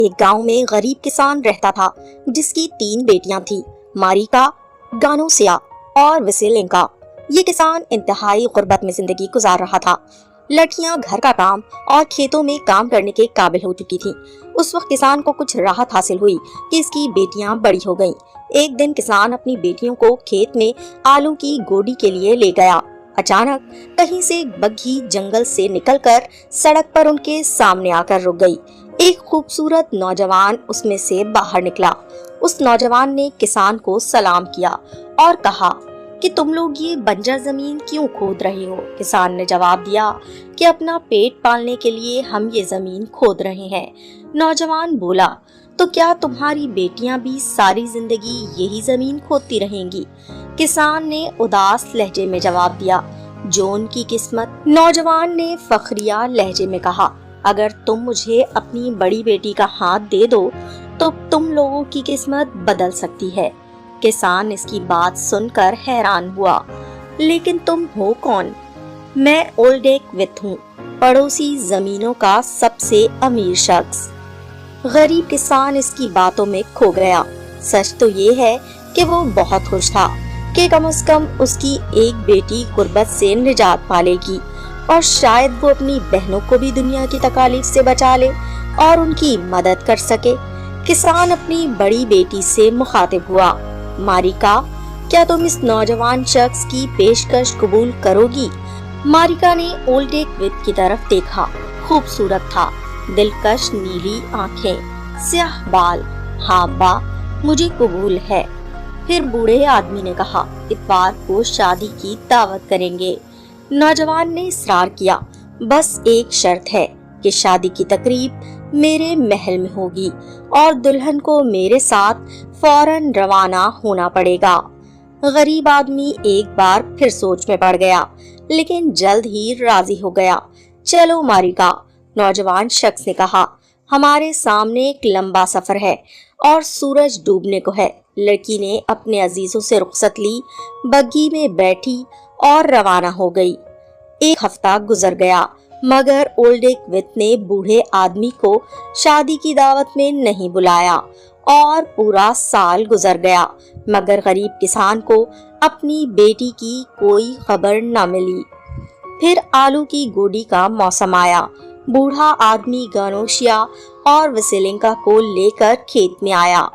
ایک گاؤں میں غریب کسان رہتا تھا جس کی 3 بیٹیاں تھیں، ماریکا، گانوسیا اور وسیلنکا۔ یہ کسان انتہائی غربت میں زندگی گزار رہا تھا۔ لڑکیاں گھر کا کام اور کھیتوں میں کام کرنے کے قابل ہو چکی تھیں۔ اس وقت کسان کو کچھ راحت حاصل ہوئی کہ اس کی بیٹیاں بڑی ہو گئیں۔ ایک دن کسان اپنی بیٹیوں کو کھیت میں آلو کی گوڈی کے لیے لے گیا۔ اچانک کہیں سے بگھی جنگل سے نکل کر سڑک پر ان کے سامنے آ کر رک گئی۔ ایک خوبصورت نوجوان اس میں سے باہر نکلا۔ اس نوجوان نے کسان کو سلام کیا اور کہا کہ تم لوگ یہ بنجر زمین کیوں کھود رہے ہو؟ کسان نے جواب دیا کہ اپنا پیٹ پالنے کے لیے ہم یہ زمین کھود رہے ہیں۔ نوجوان بولا، تو کیا تمہاری بیٹیاں بھی ساری زندگی یہی زمین کھودتی رہیں گی؟ کسان نے اداس لہجے میں جواب دیا، جو ان کی قسمت۔ نوجوان نے فخریہ لہجے میں کہا، اگر تم مجھے اپنی بڑی بیٹی کا ہاتھ دے دو تو تم لوگوں کی قسمت بدل سکتی ہے۔ کسان اس کی بات سن کر حیران ہوا، لیکن تم ہو کون؟ میں اولڈیک وتھ ہوں، پڑوسی زمینوں کا سب سے امیر شخص۔ غریب کسان اس کی باتوں میں کھو گیا۔ سچ تو یہ ہے کہ وہ بہت خوش تھا کہ کم از کم اس کی ایک بیٹی غربت سے نجات پالے گی اور شاید وہ اپنی بہنوں کو بھی دنیا کی تکالیف سے بچا لے اور ان کی مدد کر سکے۔ کسان اپنی بڑی بیٹی سے مخاطب ہوا، ماریکا، کیا تم اس نوجوان شخص کی پیشکش قبول کرو گی؟ ماریکا نے اولڈیک وتھ کی طرف دیکھا۔ خوبصورت تھا، دلکش نیلی آنکھیں، سیاہ بال۔ ہاں با، مجھے قبول ہے۔ پھر بوڑھے آدمی نے کہا، اتوار کو شادی کی دعوت کریں گے۔ نوجوان نے اصرار کیا، بس ایک شرط ہے کہ شادی کی تقریب میرے محل میں ہوگی اور دلہن کو میرے ساتھ فوراً روانہ ہونا پڑے گا۔ غریب آدمی ایک بار پھر سوچ میں پڑ گیا، لیکن جلد ہی راضی ہو گیا۔ چلو ماریکا، نوجوان شخص نے کہا، ہمارے سامنے ایک لمبا سفر ہے اور سورج ڈوبنے کو ہے۔ لڑکی نے اپنے عزیزوں سے رخصت لی، بگھی میں بیٹھی اور روانہ ہو گئی۔ ایک ہفتہ گزر گیا مگر اولڈیک وتھ نے بوڑھے آدمی کو شادی کی دعوت میں نہیں بلایا اور پورا سال گزر گیا مگر غریب کسان کو اپنی بیٹی کی کوئی خبر نہ ملی۔ پھر آلو کی گوڈی کا موسم آیا۔ بوڑھا آدمی گانوشیا اور وسیلنکا کو لے کر کھیت میں آیا۔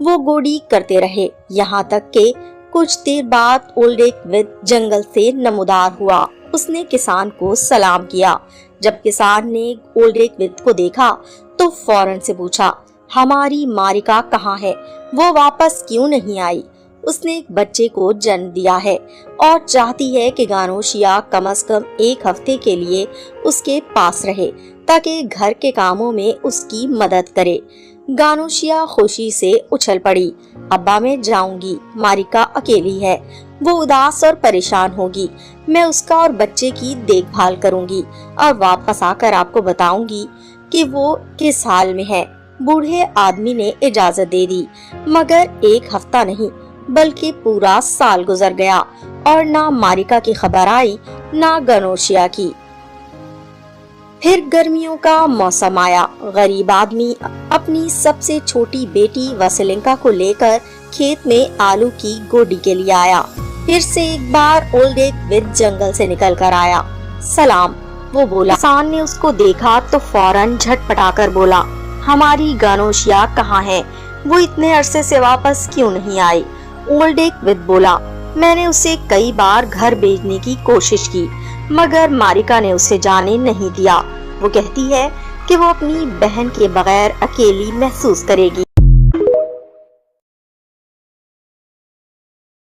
وہ گوڈی کرتے رہے یہاں تک کہ کچھ دیر بعد اولڈیک وتھ جنگل سے نمودار ہوا۔ اس نے کسان کو سلام کیا۔ جب کسان نے اولڈیک وتھ کو دیکھا تو فوراً سے پوچھا، ہماری ماریکا کہاں ہے؟ وہ واپس کیوں نہیں آئی؟ اس نے ایک بچے کو جنم دیا ہے اور چاہتی ہے کہ گانوشیا کم از کم ایک ہفتے کے لیے اس کے پاس رہے تاکہ گھر کے کاموں میں اس کی مدد کرے۔ گانوشیا خوشی سے اچھل پڑی، ابا میں جاؤں گی، ماریکا اکیلی ہے، وہ اداس اور پریشان ہوگی، میں اس کا اور بچے کی دیکھ بھال کروں گی اور واپس آ کر آپ کو بتاؤں گی کہ وہ کس حال میں ہے۔ بوڑھے آدمی نے اجازت دے دی مگر ایک ہفتہ نہیں بلکہ پورا سال گزر گیا اور نہ ماریکا کی خبر آئی نہ گانوشیا کی۔ پھر گرمیوں کا موسم آیا۔ غریب آدمی اپنی سب سے چھوٹی بیٹی وسیلنکا کو لے کر کھیت میں آلو کی گوڈی کے لیے آیا۔ پھر سے ایک بار اولڈیک وتھ جنگل سے نکل کر آیا۔ سلام، وہ بولا۔ کسان نے اس کو دیکھا تو فوراً جھٹ پٹا کر بولا، ہماری گانوشیا کہاں ہے؟ وہ اتنے عرصے سے واپس کیوں نہیں آئی؟ اولڈیک وتھ بولا، میں نے اسے کئی بار گھر بھیجنے کی کوشش کی مگر ماریکا نے اسے جانے نہیں دیا۔ وہ کہتی ہے کہ وہ اپنی بہن کے بغیر اکیلی محسوس کرے گی۔